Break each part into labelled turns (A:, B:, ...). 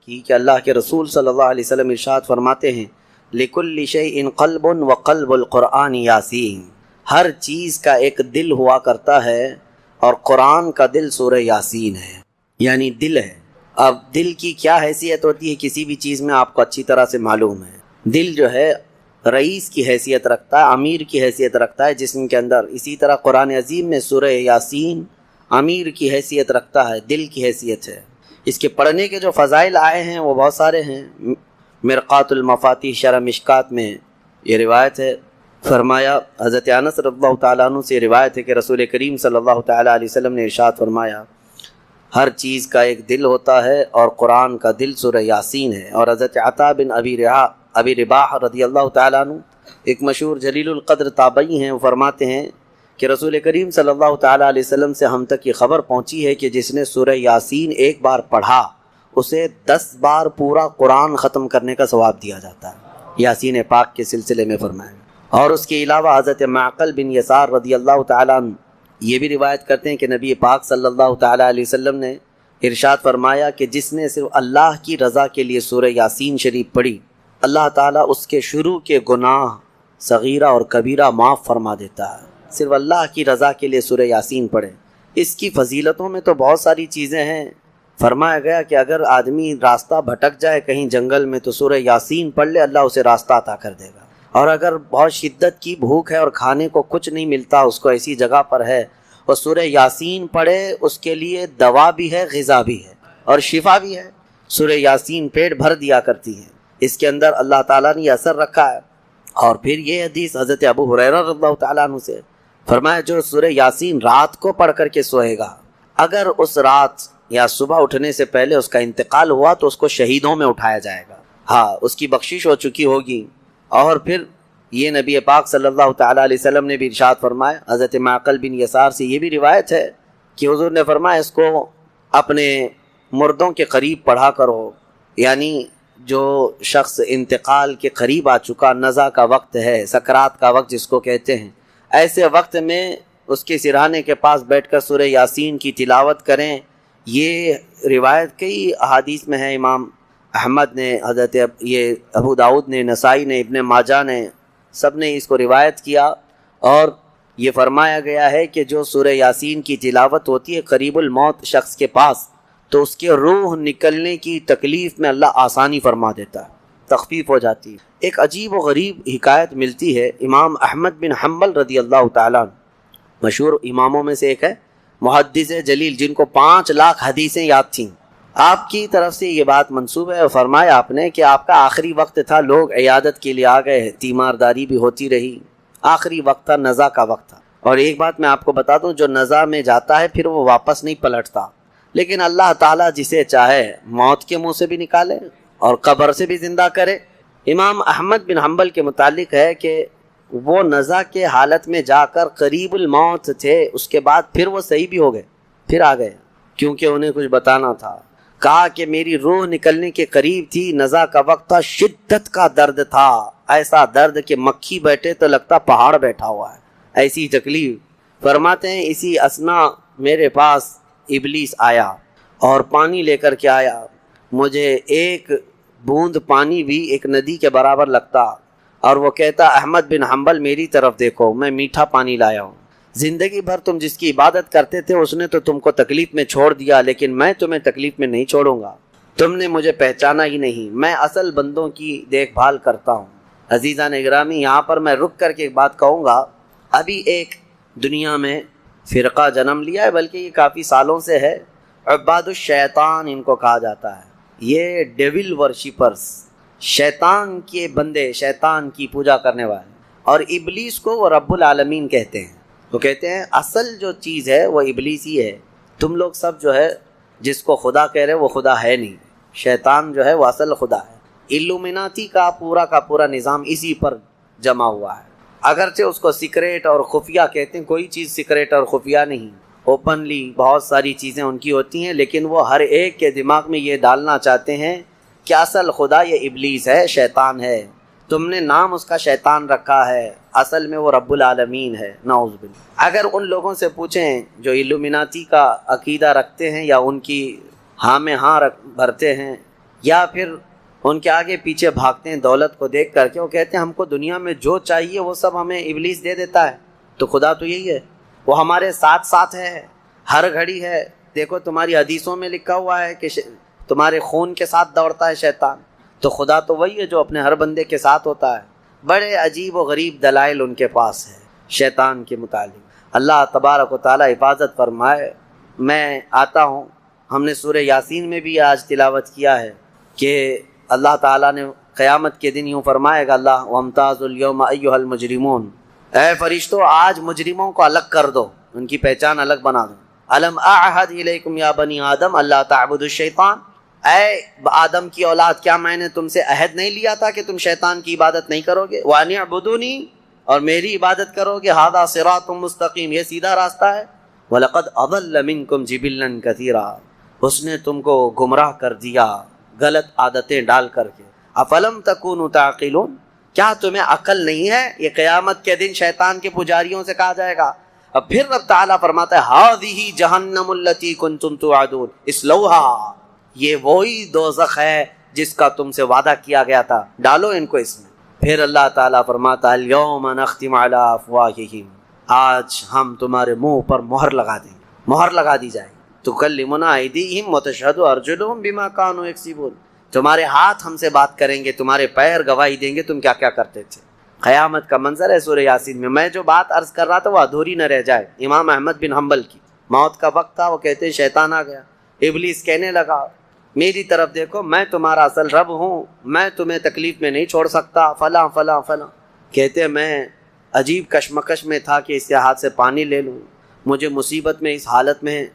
A: کی کہ اللہ کے رسول صلی اللہ علیہ وسلم ارشاد فرماتے ہیں لِكُلِّ شَيْءٍ قَلْبٌ وَقَلْبُ الْقُرْآنِ یاسین، ہر چیز کا ایک دل ہوا کرتا ہے اور قرآن کا دل سورہ یاسین ہے، یعنی دل ہے۔ اب دل کی کیا حیثیت ہوتی ہے کسی بھی چیز میں آپ کو اچھی طرح سے معلوم ہے۔ دل جو ہے رئیس کی حیثیت رکھتا ہے، امیر کی حیثیت رکھتا ہے جسم کے اندر، اسی طرح قرآن عظیم میں سورہ یاسین امیر کی حیثیت رکھتا ہے، دل کی حیثیت ہے۔ اس کے پڑھنے کے جو فضائل آئے ہیں وہ بہت سارے ہیں۔ مرقات المفاتیح شرح مشکات میں یہ روایت ہے، فرمایا حضرت انس رضی اللہ تعالیٰ عنہ سے روایت ہے کہ رسول کریم صلی اللہ تعالیٰ علیہ وسلم نے ارشاد فرمایا ہر چیز کا ایک دل ہوتا ہے اور قرآن کا دل سورہ یاسین ہے۔ اور حضرت عطا بن ابی رباح رضی اللہ تعالیٰ عنہ ایک مشہور جلیل القدر تابعی ہیں، وہ فرماتے ہیں کہ رسول کریم صلی اللہ تعالیٰ علیہ وسلم سے ہم تک یہ خبر پہنچی ہے کہ جس نے سورہ یاسین ایک بار پڑھا اسے 10 بار پورا قرآن ختم کرنے کا ثواب دیا جاتا ہے، یاسین پاک کے سلسلے میں فرمایا۔ اور اس کے علاوہ حضرت معقل بن یسار رضی اللہ تعالیٰ عنہ یہ بھی روایت کرتے ہیں کہ نبی پاک صلی اللہ تعالیٰ علیہ وسلم نے ارشاد فرمایا کہ جس نے صرف اللہ کی رضا کے لیے سورہ یاسین شریف پڑھی اللہ تعالیٰ اس کے شروع کے گناہ صغیرہ اور کبیرہ معاف فرما دیتا ہے۔ صرف اللہ کی رضا کے لیے سورہ یاسین پڑھیں۔ اس کی فضیلتوں میں تو بہت ساری چیزیں ہیں۔ فرمایا گیا کہ اگر آدمی راستہ بھٹک جائے کہیں جنگل میں تو سورہ یاسین پڑھ لے، اللہ اسے راستہ عطا کر دے گا۔ اور اگر بہت شدت کی بھوک ہے اور کھانے کو کچھ نہیں ملتا، اس کو ایسی جگہ پر ہے اور سورہ یاسین پڑھے، اس کے لیے دوا بھی ہے، غذا بھی ہے اور شفا بھی ہے۔ سورہ یاسین پیٹ بھر دیا کرتی ہے، اس کے اندر اللہ تعالیٰ نے یہ اثر رکھا ہے۔ اور پھر یہ حدیث حضرت ابو ہریرہ رضی اللہ تعالیٰ عنہ سے فرمایا جو سورہ یاسین رات کو پڑھ کر کے سوئے گا، اگر اس رات یا صبح اٹھنے سے پہلے اس کا انتقال ہوا تو اس کو شہیدوں میں اٹھایا جائے گا، ہاں اس کی بخشش ہو چکی ہوگی۔ اور پھر یہ نبی پاک صلی اللہ تعالیٰ علیہ وسلم نے بھی ارشاد فرمایا، حضرت معقل بن یسار سے یہ بھی روایت ہے کہ حضور نے فرمایا اس کو اپنے مردوں کے قریب پڑھا کرو، یعنی جو شخص انتقال کے قریب آ چکا، نزع کا وقت ہے، سکرات کا وقت جس کو کہتے ہیں، ایسے وقت میں اس کے سرہانے کے پاس بیٹھ کر سورہ یاسین کی تلاوت کریں۔ یہ روایت کئی احادیث میں ہے، امام احمد نے، حضرت یہ ابو داؤد نے، نسائی نے، ابن ماجہ نے، سب نے اس کو روایت کیا۔ اور یہ فرمایا گیا ہے کہ جو سورہ یاسین کی تلاوت ہوتی ہے قریب الموت شخص کے پاس تو اس کے روح نکلنے کی تکلیف میں اللہ آسانی فرما دیتا ہے، تخفیف ہو جاتی ہے۔ ایک عجیب و غریب حکایت ملتی ہے، امام احمد بن حنبل رضی اللہ تعالیٰ عنہ مشہور اماموں میں سے ایک ہے، محدث جلیل جن کو 5 لاکھ حدیثیں یاد تھیں۔ آپ کی طرف سے یہ بات منسوب ہے اور فرمایا آپ نے کہ آپ کا آخری وقت تھا، لوگ عیادت کے لیے آ گئے، تیمارداری بھی ہوتی رہی، آخری وقت تھا، نزع کا وقت تھا۔ اور ایک بات میں آپ کو بتا دوں، جو نزع میں جاتا ہے پھر وہ واپس نہیں پلٹتا، لیکن اللہ تعالیٰ جسے چاہے موت کے منہ سے بھی نکالے اور قبر سے بھی زندہ کرے۔ امام احمد بن حنبل کے متعلق ہے کہ وہ نزع کے حالت میں جا کر قریب الموت تھے، اس کے بعد پھر وہ صحیح بھی ہو گئے، پھر آ گئے، کیونکہ انہیں کچھ بتانا تھا۔ کہا کہ میری روح نکلنے کے قریب تھی، نزع کا وقت تھا، شدت کا درد تھا، ایسا درد کہ مکھی بیٹھے تو لگتا پہاڑ بیٹھا ہوا ہے، ایسی تکلیف۔ فرماتے ہیں اسی اثنا میرے پاس ابلیس آیا اور پانی لے کر کے آیا، مجھے ایک بوند پانی بھی ایک ندی کے برابر لگتا، اور وہ کہتا احمد بن حنبل میری طرف دیکھو، میں میٹھا پانی لایا ہوں، زندگی بھر تم جس کی عبادت کرتے تھے اس نے تو تم کو تکلیف میں چھوڑ دیا، لیکن میں تمہیں تکلیف میں نہیں چھوڑوں گا، تم نے مجھے پہچانا ہی نہیں، میں اصل بندوں کی دیکھ بھال کرتا ہوں۔ عزیزان اکرامی، یہاں پر میں رک کر کے ایک بات کہوں گا، ابھی ایک دنیا میں فرقہ جنم لیا ہے، بلکہ یہ کافی سالوں سے ہے، عباد الشیطان ان کو کہا جاتا ہے، یہ ڈیول ورشپرز، شیطان کے بندے، شیطان کی پوجا کرنے والے، اور ابلیس کو وہ رب العالمین کہتے ہیں۔ وہ کہتے ہیں اصل جو چیز ہے وہ ابلیس ہی ہے، تم لوگ سب جو ہے جس کو خدا کہہ رہے وہ خدا ہے نہیں، شیطان جو ہے وہ اصل خدا ہے۔ الومناتی کا پورا نظام اسی پر جمع ہوا ہے، اگرچہ اس کو سیکریٹ اور خفیہ کہتے ہیں، کوئی چیز سیکریٹ اور خفیہ نہیں، اوپنلی بہت ساری چیزیں ان کی ہوتی ہیں، لیکن وہ ہر ایک کے دماغ میں یہ ڈالنا چاہتے ہیں کہ اصل خدا یہ ابلیس ہے، شیطان ہے، تم نے نام اس کا شیطان رکھا ہے، اصل میں وہ رب العالمین ہے، نعوذ باللہ۔ اگر ان لوگوں سے پوچھیں جو الومناتی کا عقیدہ رکھتے ہیں یا ان کی ہاں میں ہاں بھرتے ہیں، یا پھر ان کے آگے پیچھے بھاگتے ہیں دولت کو دیکھ کر کے. وہ کہتے ہیں ہم کو دنیا میں جو چاہیے وہ سب ہمیں ابلیس دے دیتا ہے. تو خدا تو یہی ہے, وہ ہمارے ساتھ ساتھ ہے, ہر گھڑی ہے. دیکھو تمہاری حدیثوں میں لکھا ہوا ہے کہ تمہارے خون کے ساتھ دوڑتا ہے شیطان. تو خدا تو وہی ہے جو اپنے ہر بندے کے ساتھ ہوتا ہے. بڑے عجیب و غریب دلائل ان کے پاس ہے شیطان کے متعلق. اللہ تبارک و تعالی حفاظت فرمائے. میں آتا ہوں, ہم نے سورہ یاسین میں بھی آج تلاوت کیا ہے کہ اللہ تعالیٰ نے قیامت کے دن یوں فرمائے گا اللہ وَامْتَازُوا الْيَوْمَ أَيُّهَا الْمُجْرِمُونَ, اے فرشتوں آج مجرموں کو الگ کر دو, ان کی پہچان الگ بنا دو. أَلَمْ أَعْهَدْ إِلَيْكُمْ يَا بَنِي آدَمَ أَلَّا تَعْبُدُوا الشَّيْطَانَ, اے آدم کی اولاد کیا میں نے تم سے عہد نہیں لیا تھا کہ تم شیطان کی عبادت نہیں کرو گے. وَأَنِ اعْبُدُونِي, اور میری عبادت کرو گے. هَذَا صِرَاطٌ مُسْتَقِيمٌ, یہ سیدھا راستہ ہے. وَلَقَدْ أَضَلَّ مِنْكُمْ جِبِلًّا كَثِيرًا, اس نے تم کو گمراہ کر دیا غلط عادتیں ڈال کر کے. افلم تکونوا تعقلون, کیا تمہیں عقل نہیں ہے؟ یہ قیامت کے دن شیطان کے پجاریوں سے کہا جائے گا. اب پھر رب تعالیٰ فرماتا ہے ہذہ جہنم التی کنتم توعدون اصلوہا, یہ وہی دوزخ ہے جس کا تم سے وعدہ کیا گیا تھا, ڈالو ان کو اس میں. پھر اللہ تعالیٰ فرماتا ہے الیوم نختم علی افواہہم, آج ہم تمہارے منہ پر مہر لگا دیں گے, مہر لگا دی جائے گی. تکلمنا ایدیہم وتشہد ارجلہم بما کانوا یکسبون, تمہارے ہاتھ ہم سے بات کریں گے, تمہارے پیر گواہی دیں گے تم کیا کیا کرتے تھے. قیامت کا منظر ہے سورہ یاسین میں. میں جو بات عرض کر رہا تھا وہ ادھوری نہ رہ جائے. امام احمد بن حنبل کی موت کا وقت تھا, وہ کہتے ہیں شیطان آ گیا. ابلیس کہنے لگا میری طرف دیکھو, میں تمہارا اصل رب ہوں, میں تمہیں تکلیف میں نہیں چھوڑ سکتا, فلاں فلاں فلاں. کہتے ہیں میں عجیب کشمکش میں تھا کہ اس کے ہاتھ سے پانی لے لوں, مجھے مصیبت میں اس حالت میں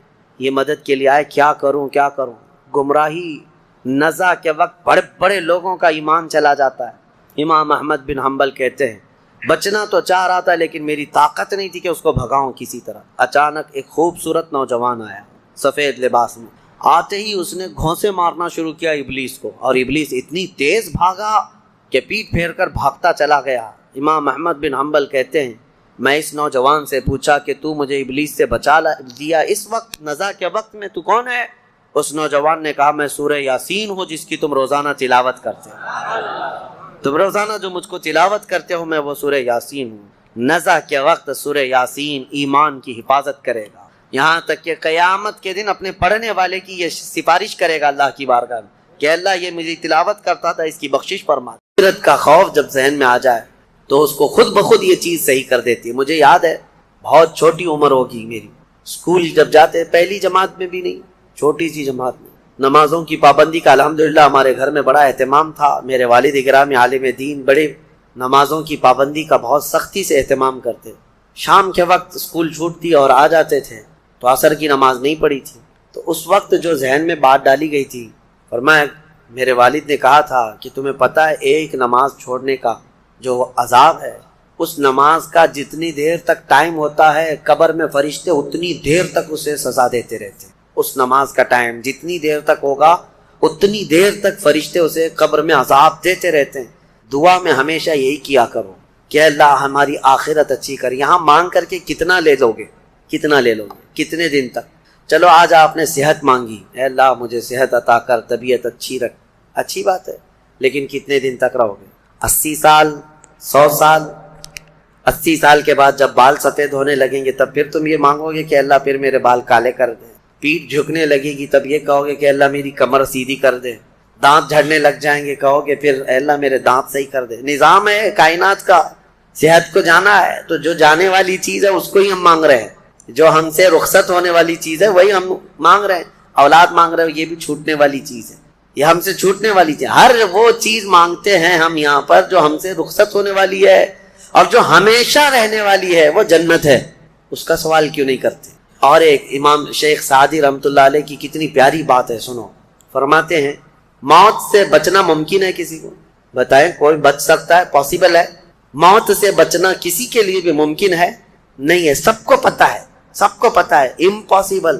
A: یہ مدد کے لیے آئے, کیا کروں کیا کروں. گمراہی نزع کے وقت بڑے بڑے لوگوں کا ایمان چلا جاتا ہے. امام احمد بن حنبل کہتے ہیں بچنا تو چاہ رہا تھا لیکن میری طاقت نہیں تھی کہ اس کو بھگاؤں کسی طرح. اچانک ایک خوبصورت نوجوان آیا سفید لباس میں, آتے ہی اس نے گھونسے مارنا شروع کیا ابلیس کو, اور ابلیس اتنی تیز بھاگا کہ پیٹ پھیر کر بھاگتا چلا گیا. امام احمد بن حنبل کہتے ہیں میں اس نوجوان سے پوچھا کہ تو مجھے ابلیس سے بچا دیا اس وقت نزع کے وقت میں, تو کون ہے؟ اس نوجوان نے کہا میں سورہ یاسین ہوں جس کی تم روزانہ تلاوت کرتے ہو, تم روزانہ جو مجھ کو تلاوت کرتے ہو میں وہ سورہ یاسین ہوں. نزع کے وقت سورہ یاسین ایمان کی حفاظت کرے گا, یہاں تک کہ قیامت کے دن اپنے پڑھنے والے کی یہ سفارش کرے گا اللہ کی بارگاہ میں کہ اللہ یہ میری تلاوت کرتا تھا, اس کی بخشش فرما. آخرت کا خوف جب ذہن میں آ جائے تو اس کو خود بخود یہ چیز صحیح کر دیتی ہے. مجھے یاد ہے بہت چھوٹی عمر ہوگی میری, اسکول جب جاتے پہلی جماعت میں بھی نہیں, چھوٹی سی جماعت میں, نمازوں کی پابندی کا الحمدللہ ہمارے گھر میں بڑا اہتمام تھا. میرے والد گرامی عالم دین بڑے نمازوں کی پابندی کا بہت سختی سے اہتمام کرتے. شام کے وقت اسکول چھوٹتی اور آ جاتے تھے تو عصر کی نماز نہیں پڑھی تھی. تو اس وقت جو ذہن میں بات ڈالی گئی تھی, فرمایا میرے والد نے کہا تھا کہ تمہیں پتہ ہے ایک نماز چھوڑنے کا جو عذاب ہے, اس نماز کا جتنی دیر تک ٹائم ہوتا ہے قبر میں فرشتے اتنی دیر تک اسے سزا دیتے رہتے ہیں. اس نماز کا ٹائم جتنی دیر تک ہوگا اتنی دیر تک فرشتے اسے قبر میں عذاب دیتے رہتے ہیں. دعا میں ہمیشہ یہی کیا کرو کہ اللہ ہماری آخرت اچھی کر. یہاں مانگ کر کے کتنا لے لو گے, کتنا لے لو گے, کتنے دن تک. چلو آج آپ نے صحت مانگی, اے اللہ مجھے صحت عطا کر, طبیعت اچھی رکھ, اچھی بات ہے, لیکن کتنے دن تک رہو گے؟ 80 سال, 100 سال. 80 سال کے بعد جب بال سفید ہونے لگیں گے تب پھر تم یہ مانگو گے کہ اللہ پھر میرے بال کالے کر دے. پیٹ جھکنے لگے گی تب یہ کہو گے کہ اللہ میری کمر سیدھی کر دے. دانت جھڑنے لگ جائیں گے کہو گے پھر اے اللہ میرے دانت صحیح کر دے. نظام ہے کائنات کا, صحت کو جانا ہے تو جو جانے والی چیز ہے اس کو ہی ہم مانگ رہے ہیں, جو ہم سے رخصت ہونے والی چیز ہے وہی ہم مانگ رہے ہیں. اولاد مانگ رہے ہو, یہ بھی چھوٹنے والی چیز ہے, یہ ہم سے چھوٹنے والی چیز. ہر وہ چیز مانگتے ہیں ہم یہاں پر جو ہم سے رخصت ہونے والی ہے, اور جو ہمیشہ رہنے والی ہے وہ جنت ہے, اس کا سوال کیوں نہیں کرتے. اور ایک امام شیخ سعدی رحمۃ اللہ علیہ کی کتنی پیاری بات ہے, سنو. فرماتے ہیں موت سے بچنا ممکن ہے کسی کو؟ بتائیں کوئی بچ سکتا ہے؟ پاسبل ہے؟ موت سے بچنا کسی کے لیے بھی ممکن ہے؟ نہیں ہے. سب کو پتا ہے, سب کو پتا ہے امپاسبل,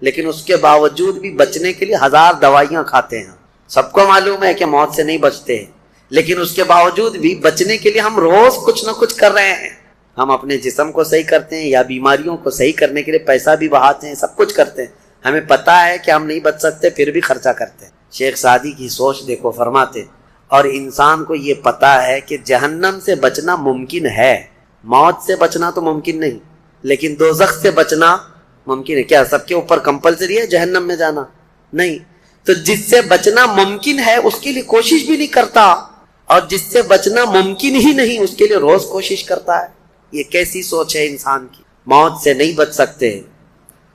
A: لیکن اس کے باوجود بھی بچنے کے لیے 1000 دوائیاں کھاتے ہیں. سب کو معلوم ہے کہ موت سے نہیں بچتے ہیں, لیکن اس کے باوجود بھی بچنے کے لیے ہم روز کچھ نہ کچھ کر رہے ہیں. ہم اپنے جسم کو صحیح کرتے ہیں یا بیماریوں کو صحیح کرنے کے لیے پیسہ بھی بہاتے ہیں, سب کچھ کرتے ہیں. ہمیں پتا ہے کہ ہم نہیں بچ سکتے پھر بھی خرچہ کرتے ہیں. شیخ سعدی کی سوچ دیکھو، فرماتے اور انسان کو یہ پتا ہے کہ جہنم سے بچنا ممکن ہے، موت سے بچنا تو ممکن نہیں، لیکن دوزخ سے بچنا ممکن ہے۔ کیا سب کے اوپر کمپلسری ہے جہنم میں جانا؟ نہیں۔ تو جس سے بچنا ممکن ہے اس کے لیے کوشش بھی نہیں کرتا، اور جس سے بچنا ممکن ہی نہیں اس کے لیے روز کوشش کرتا ہے۔ یہ کیسی سوچ ہے انسان کی؟ موت سے نہیں بچ سکتے،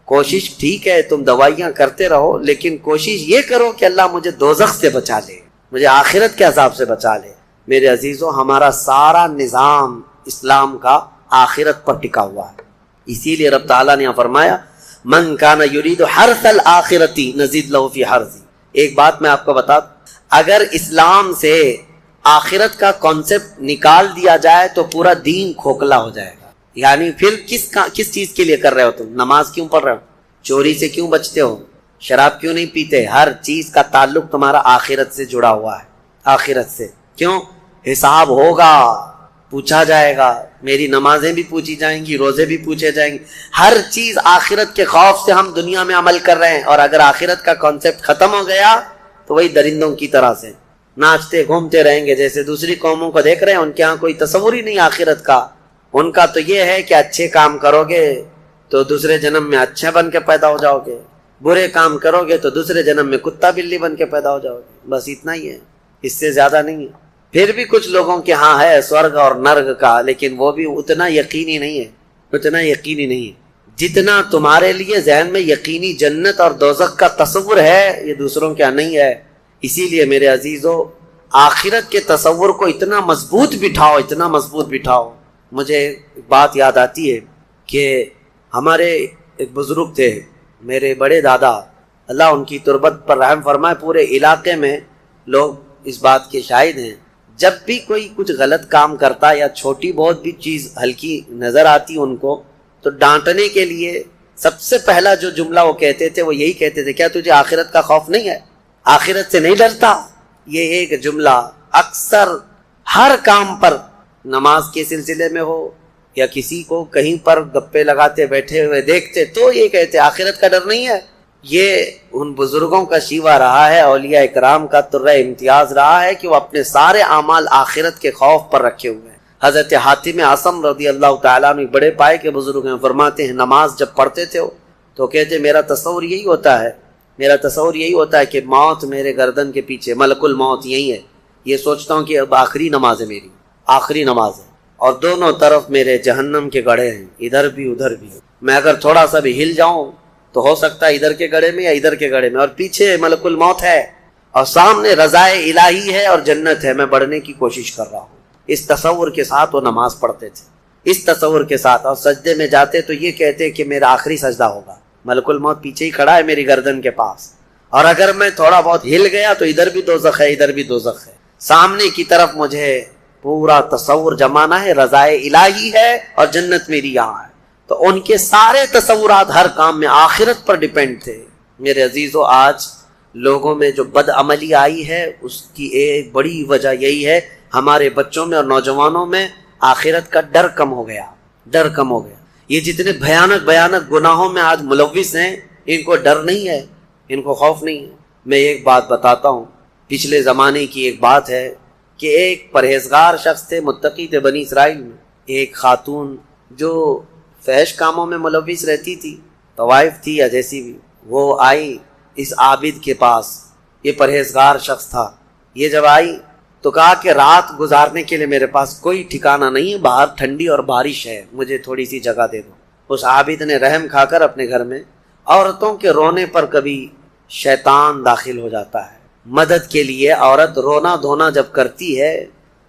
A: کوشش ٹھیک ہے تم دوائیاں کرتے رہو، لیکن کوشش یہ کرو کہ اللہ مجھے دوزخ سے بچا لے، مجھے آخرت کے عذاب سے بچا لے۔ میرے عزیزوں، ہمارا سارا نظام اسلام کا آخرت پر ٹکا ہوا ہے، اسی لیے رب تعالیٰ نے فرمایا من کان یرید حرث الآخرۃ نزید لہ فی حرثہ۔ ایک بات میں آپ کو بتا دوں، اگر اسلام سے آخرت کا کانسیپٹ نکال دیا جائے تو پورا دین کھوکھلا ہو جائے گا۔ یعنی پھر کس چیز کے لیے کر رہے ہو تم؟ نماز کیوں پڑھ رہے ہو؟ چوری سے کیوں بچتے ہو؟ شراب کیوں نہیں پیتے؟ ہر چیز کا تعلق تمہارا آخرت سے جڑا ہوا ہے، آخرت سے۔ کیوں؟ حساب ہوگا، پوچھا جائے گا، میری نمازیں بھی پوچھی جائیں گی، روزے بھی پوچھے جائیں گے، ہر چیز آخرت کے خوف سے ہم دنیا میں عمل کر رہے ہیں، اور اگر آخرت کا کانسیپٹ ختم ہو گیا تو وہی درندوں کی طرح سے ناچتے گھومتے رہیں گے۔ جیسے دوسری قوموں کو دیکھ رہے ہیں، ان کے ہاں کوئی تصور ہی نہیں آخرت کا، ان کا تو یہ ہے کہ اچھے کام کرو گے تو دوسرے جنم میں اچھے بن کے پیدا ہو جاؤ گے، برے کام کرو گے تو دوسرے جنم میں کتا بلی بن کے پیدا ہو جاؤ گے، بس اتنا ہی ہے، اس سے زیادہ نہیں ہے۔ پھر بھی کچھ لوگوں کے ہاں ہے سورگ اور نرگ کا، لیکن وہ بھی اتنا یقینی نہیں ہے، اتنا یقینی نہیں ہے جتنا تمہارے لیے ذہن میں یقینی جنت اور دوزخ کا تصور ہے، یہ دوسروں کیا نہیں ہے۔ اسی لیے میرے عزیزو، آخرت کے تصور کو اتنا مضبوط بٹھاؤ، اتنا مضبوط بٹھاؤ۔ مجھے ایک بات یاد آتی ہے کہ ہمارے ایک بزرگ تھے، میرے بڑے دادا، اللہ ان کی تربت پر رحم فرمائے، پورے علاقے میں لوگ اس بات کے شاہد ہیں، جب بھی کوئی کچھ غلط کام کرتا یا چھوٹی بہت بھی چیز ہلکی نظر آتی ان کو، تو ڈانٹنے کے لیے سب سے پہلا جو جملہ وہ کہتے تھے وہ یہی کہتے تھے، کیا تجھے آخرت کا خوف نہیں ہے؟ آخرت سے نہیں ڈرتا؟ یہ ایک جملہ اکثر ہر کام پر، نماز کے سلسلے میں ہو یا کسی کو کہیں پر گپے لگاتے بیٹھے ہوئے دیکھتے تو یہ کہتے آخرت کا ڈر نہیں ہے۔ یہ ان بزرگوں کا شیوا رہا ہے، اولیاء اکرام کا ترہ امتیاز رہا ہے کہ وہ اپنے سارے اعمال آخرت کے خوف پر رکھے ہوئے ہیں۔ حضرت حاتم اعصم رضی اللہ تعالیٰ عنہ بڑے پائے کے بزرگ ہیں، فرماتے ہیں نماز جب پڑھتے تھے تو کہتے میرا تصور یہی ہوتا ہے کہ موت میرے گردن کے پیچھے، ملک الموت یہی ہے، یہ سوچتا ہوں کہ اب آخری نماز ہے، میری آخری نماز ہے، اور دونوں طرف میرے جہنم کے گڑھے ہیں، ادھر بھی ادھر بھی، میں اگر تھوڑا سا بھی ہل جاؤں تو ہو سکتا ہے ادھر کے گڑھے میں یا ادھر کے گڑھے میں، اور پیچھے ملک الموت ہے اور سامنے رضائے الہی ہے اور جنت ہے، میں بڑھنے کی کوشش کر رہا ہوں۔ اس تصور کے ساتھ وہ نماز پڑھتے تھے، اس تصور کے ساتھ، اور سجدے میں جاتے تو یہ کہتے کہ میرا آخری سجدہ ہوگا، ملک الموت پیچھے ہی کھڑا ہے میری گردن کے پاس، اور اگر میں تھوڑا بہت ہل گیا تو ادھر بھی دوزخ ہے، ادھر بھی دوزخ ہے، سامنے کی طرف مجھے پورا تصور جمانا ہے، رضائے الہی ہے اور جنت میری یہاں ہے۔ تو ان کے سارے تصورات ہر کام میں آخرت پر ڈیپینڈ تھے۔ میرے عزیزو، آج لوگوں میں جو بد عملی آئی ہے اس کی ایک بڑی وجہ یہی ہے، ہمارے بچوں میں اور نوجوانوں میں آخرت کا ڈر کم ہو گیا، ڈر کم ہو گیا۔ یہ جتنے بھیانک گناہوں میں آج ملوث ہیں، ان کو ڈر نہیں ہے، ان کو خوف نہیں ہے۔ میں ایک بات بتاتا ہوں، پچھلے زمانے کی ایک بات ہے کہ ایک پرہیزگار شخص تھے، متقی تھے بنی اسرائیل میں، ایک خاتون جو فحش کاموں میں ملوث رہتی تھی، طوائف تھی یا جیسی بھی، وہ آئی اس عابد کے پاس، یہ پرہیزگار شخص تھا، یہ جب آئی تو کہا کہ رات گزارنے کے لیے میرے پاس کوئی ٹھکانہ نہیں ہے، باہر ٹھنڈی اور بارش ہے، مجھے تھوڑی سی جگہ دے دو۔ اس عابد نے رحم کھا کر اپنے گھر میں عورتوں کے رونے پر کبھی شیطان داخل ہو جاتا ہے، مدد کے لیے عورت رونا دھونا جب کرتی ہے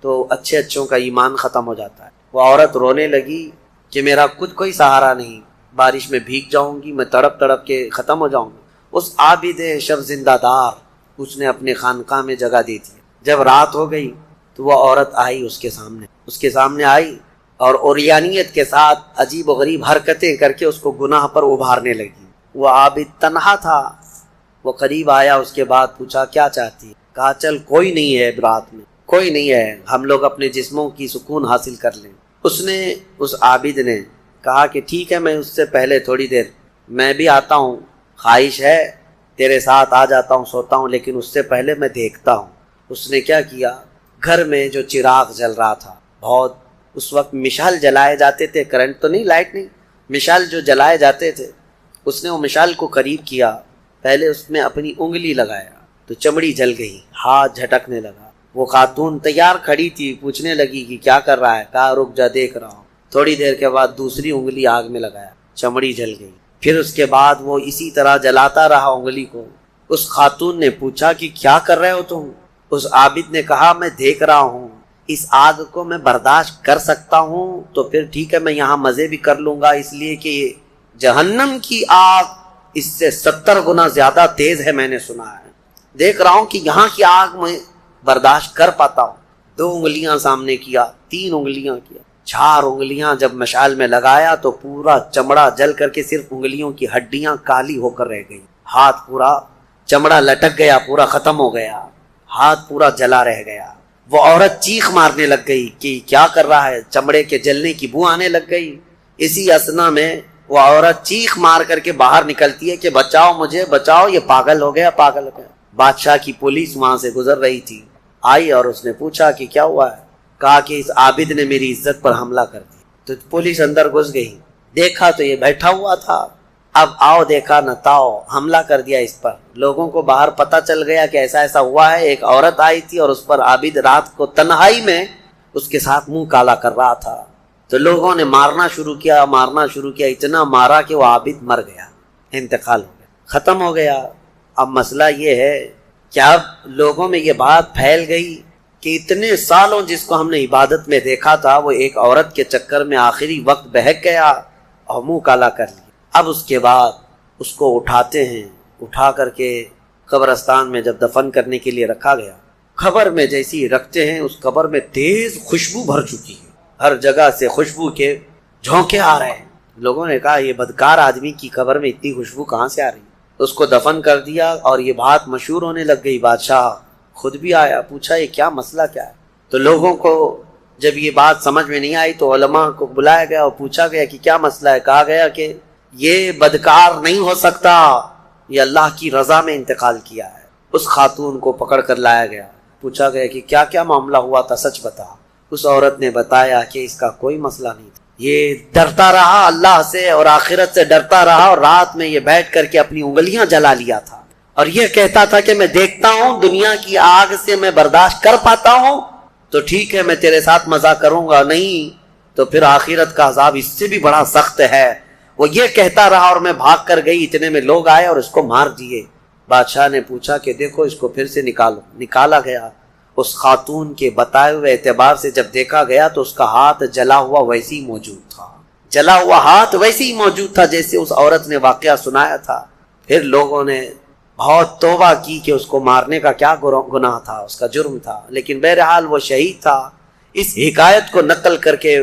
A: تو اچھوں کا ایمان ختم ہو جاتا ہے۔ وہ عورت رونے لگی کہ میرا خود کوئی سہارا نہیں، بارش میں بھیگ جاؤں گی، میں تڑپ تڑپ کے ختم ہو جاؤں گی۔ اس عابد شب زندہ دار اس نے اپنے خانقاہ میں جگہ دی تھی۔ جب رات ہو گئی تو وہ عورت آئی اس کے سامنے آئی اور اوریانیت کے ساتھ عجیب و غریب حرکتیں کر کے اس کو گناہ پر ابھارنے لگی۔ وہ عابد تنہا تھا، وہ قریب آیا، اس کے بعد پوچھا کیا چاہتی؟ کہا چل کوئی نہیں ہے، رات میں کوئی نہیں ہے، ہم لوگ اپنے جسموں کی سکون حاصل کر لیں۔ اس عابد نے کہا کہ ٹھیک ہے، میں اس سے پہلے تھوڑی دیر میں بھی آتا ہوں، خواہش ہے تیرے ساتھ آ جاتا ہوں، سوتا ہوں، لیکن اس سے پہلے میں دیکھتا ہوں۔ اس نے کیا کیا، گھر میں جو چراغ جل رہا تھا، بہت اس وقت مشال جلائے جاتے تھے، کرنٹ تو نہیں، لائٹ نہیں، مشال جو جلائے جاتے تھے، اس نے وہ مشال کو قریب کیا، پہلے اس میں اپنی انگلی لگایا تو چمڑی جل گئی، ہاتھ جھٹکنے لگا۔ وہ خاتون تیار کھڑی تھی، پوچھنے لگی کہ کیا کر رہا ہے، کہا رک جا دیکھ رہا ہوں۔ تھوڑی دیر کے بعد دوسری انگلی آگ میں لگایا، چمڑی جل گئی۔ پھر اس کے بعد وہ اسی طرح جلاتا رہا انگلی کو۔ اس خاتون نے پوچھا کہ کیا کر رہے ہو تم؟ اس عابد نے کہا میں دیکھ رہا ہوں، اس آگ کو میں برداشت کر سکتا ہوں تو پھر ٹھیک ہے، میں یہاں مزے بھی کر لوں گا، اس لیے کہ جہنم کی آگ اس سے 70 گنا زیادہ تیز ہے، میں نے سنا ہے، دیکھ رہا ہوں کہ یہاں کی آگ میں برداشت کر پاتا ہوں۔ 2 انگلیاں سامنے کیا، 3 انگلیاں کیا، 4 انگلیاں جب مشعل میں لگایا تو پورا چمڑا جل کر کے صرف انگلیوں کی ہڈیاں کالی ہو کر رہ گئی، ہاتھ پورا چمڑا لٹک گیا، پورا ختم ہو گیا، ہاتھ پورا جلا رہ گیا۔ وہ عورت چیخ مارنے لگ گئی کہ کیا کر رہا ہے، چمڑے کے جلنے کی بو آنے لگ گئی۔ اسی اثنا میں وہ عورت چیخ مار کر کے باہر نکلتی ہے کہ بچاؤ مجھے، بچاؤ، یہ پاگل ہو گیا، پاگل ہو گیا۔ بادشاہ کی پولیس وہاں سے گزر رہی تھی، آئی اور اس نے پوچھا کہ کیا ہوا ہے، کہا کہ اس عابد نے میری عزت پر حملہ کر دیا۔ تو پولیس اندر گھس گئی، دیکھا تو یہ بیٹھا ہوا تھا، اب آؤ دیکھا نہ تاؤ، حملہ کر دیا اس پر۔ لوگوں کو باہر پتہ چل گیا کہ ایسا ایسا ہوا ہے، ایک عورت آئی تھی اور اس پر عابد رات کو تنہائی میں اس کے ساتھ منہ کالا کر رہا تھا۔ تو لوگوں نے مارنا شروع کیا، اتنا مارا کہ وہ عابد مر گیا، انتقال ہو گیا، ختم ہو گیا۔ اب مسئلہ یہ ہے کہ اب لوگوں میں یہ بات پھیل گئی کہ اتنے سالوں جس کو ہم نے عبادت میں دیکھا تھا وہ ایک عورت کے چکر میں آخری وقت بہک گیا اور منہ کالا کر لیا۔ اب اس کے بعد اس کو اٹھاتے ہیں، اٹھا کر کے قبرستان میں جب دفن کرنے کے لیے رکھا گیا، قبر میں جیسی رکھتے ہیں اس قبر میں تیز خوشبو بھر چکی ہے، ہر جگہ سے خوشبو کے جھونکے آ رہے ہیں۔ لوگوں نے کہا یہ بدکار آدمی کی قبر میں اتنی خوشبو کہاں سے آ رہی؟ اس کو دفن کر دیا اور یہ بات مشہور ہونے لگ گئی۔ بادشاہ خود بھی آیا، پوچھا یہ کیا مسئلہ کیا ہے؟ تو لوگوں کو جب یہ بات سمجھ میں نہیں آئی تو علماء کو بلایا گیا اور پوچھا گیا کہ کیا مسئلہ ہے؟ کہا گیا کہ یہ بدکار نہیں ہو سکتا، یہ اللہ کی رضا میں انتقال کیا ہے۔ اس خاتون کو پکڑ کر لایا گیا، پوچھا گیا کہ کیا کیا معاملہ ہوا تھا، سچ بتا۔ اس عورت نے بتایا کہ اس کا کوئی مسئلہ نہیں تھا، یہ ڈرتا رہا اللہ سے اور آخرت سے ڈرتا رہا، اور رات میں یہ بیٹھ کر کے اپنی انگلیاں جلا لیا تھا اور یہ کہتا تھا کہ میں دیکھتا ہوں دنیا کی آگ سے میں برداشت کر پاتا ہوں تو ٹھیک ہے میں تیرے ساتھ مزہ کروں گا، نہیں تو پھر آخرت کا عذاب اس سے بھی بڑا سخت ہے۔ وہ یہ کہتا رہا اور میں بھاگ کر گئی، اتنے میں لوگ آئے اور اس کو مار دیے۔ بادشاہ نے پوچھا کہ دیکھو اس کو پھر سے نکالو، نکالا گیا۔ اس خاتون کے بتائے ہوئے اعتبار سے جب دیکھا گیا تو اس کا ہاتھ جلا ہوا ویسے ہی موجود تھا، جلا ہوا ہاتھ ویسے ہی موجود تھا جیسے اس عورت نے واقعہ سنایا تھا۔ پھر لوگوں نے بہت توبہ کی کہ اس کو مارنے کا کیا گناہ تھا، اس کا جرم تھا، لیکن بہرحال وہ شہید تھا۔ اس حکایت کو نقل کر کے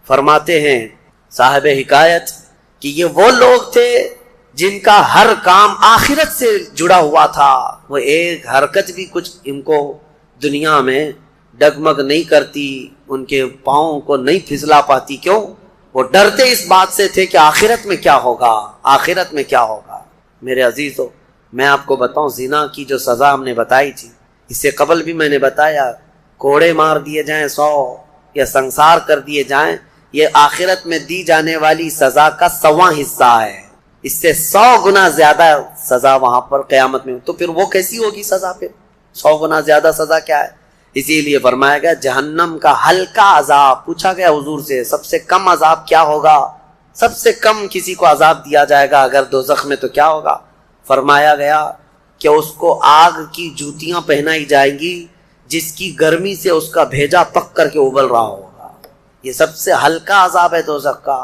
A: فرماتے ہیں صاحب حکایت کہ یہ وہ لوگ تھے جن کا ہر کام آخرت سے جڑا ہوا تھا، وہ ایک حرکت بھی کچھ ان کو دنیا میں ڈگمگ نہیں کرتی، ان کے پاؤں کو نہیں پھسلا پاتی۔ کیوں؟ وہ ڈرتے اس بات سے تھے کہ آخرت میں کیا ہوگا، آخرت میں کیا ہوگا۔ میرے عزیزو، میں آپ کو بتاؤں زنا کی جو سزا ہم نے بتائی تھی، اس سے قبل بھی میں نے بتایا، کوڑے مار دیے جائیں 100 یا سنسار کر دیے جائیں، یہ آخرت میں دی جانے والی سزا کا 100واں حصہ ہے، اس سے 100 گنا زیادہ سزا وہاں پر قیامت میں۔ تو پھر وہ کیسی ہوگی سزا؟ پھر 100 گنا زیادہ سزا کیا ہے؟ اسی لیے فرمایا گیا جہنم کا ہلکا عذاب۔ پوچھا گیا حضور سے سب سے کم عذاب کیا ہوگا، سب سے کم کسی کو عذاب دیا جائے گا اگر دوزخ میں تو کیا ہوگا؟ فرمایا گیا کہ اس کو آگ کی جوتیاں پہنائی جائیں گی جس کی گرمی سے اس کا بھیجا پک کر کے ابل رہا ہوگا، یہ سب سے ہلکا عذاب ہے دوزخ کا۔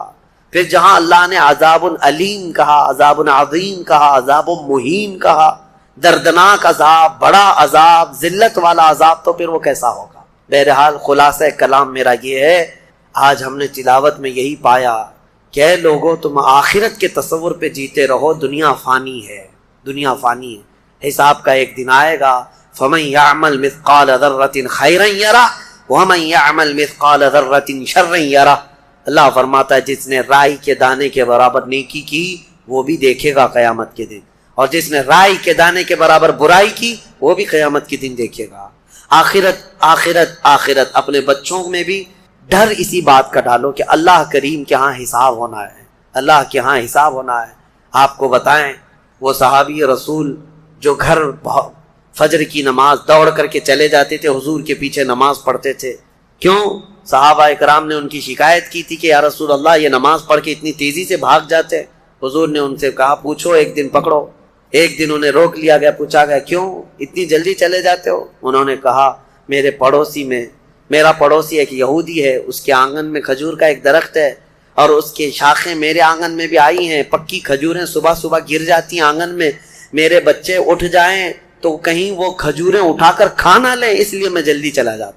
A: پھر جہاں اللہ نے عذاب علیم کہا، عذاب عظیم کہا، عذاب مہین کہا، دردناک عذاب، بڑا عذاب، ذلت والا عذاب، تو پھر وہ کیسا ہوگا؟ بہرحال خلاصہ کلام میرا یہ ہے، آج ہم نے تلاوت میں یہی پایا کہ اے لوگوں تم آخرت کے تصور پہ جیتے رہو، دنیا فانی ہے، دنیا فانی ہے، حساب کا ایک دن آئے گا۔ فَمَن يَعْمَلْ مِثْقَالَ ذَرَّةٍ خَيْرًا يَرَهُ وَمَن يَعْمَلْ مِثْقَالَ ذَرَّةٍ شَرًّا يَرَهُ۔ اللہ فرماتا ہے جس نے رائی کے دانے کے برابر نیکی کی وہ بھی دیکھے گا قیامت کے دن، اور جس نے رائی کے دانے کے برابر برائی کی وہ بھی قیامت کے دن دیکھے گا۔ آخرت آخرت آخرت، اپنے بچوں میں بھی ڈر اسی بات کا ڈالو کہ اللہ کریم کے ہاں حساب ہونا ہے، اللہ کے ہاں حساب ہونا ہے۔ آپ کو بتائیں وہ صحابی رسول جو گھر فجر کی نماز دوڑ کر کے چلے جاتے تھے، حضور کے پیچھے نماز پڑھتے تھے، کیوں؟ صحابہ اکرام نے ان کی شکایت کی تھی کہ یا رسول اللہ یہ نماز پڑھ کے اتنی تیزی سے بھاگ جاتے۔ حضور نے ان سے کہا پوچھو، ایک دن پکڑو۔ ایک دن انہیں روک لیا گیا، پوچھا گیا کیوں اتنی جلدی چلے جاتے ہو؟ انہوں نے کہا میرا پڑوسی ایک یہودی ہے، اس کے آنگن میں کھجور کا ایک درخت ہے اور اس کے شاخیں میرے آنگن میں بھی آئی ہیں، پکی کھجوریں صبح صبح گر جاتی ہیں آنگن میں، میرے بچے اٹھ جائیں تو کہیں وہ کھجوریں اٹھا کر کھا نہ لیں، اس لیے میں جلدی چلا جاتا۔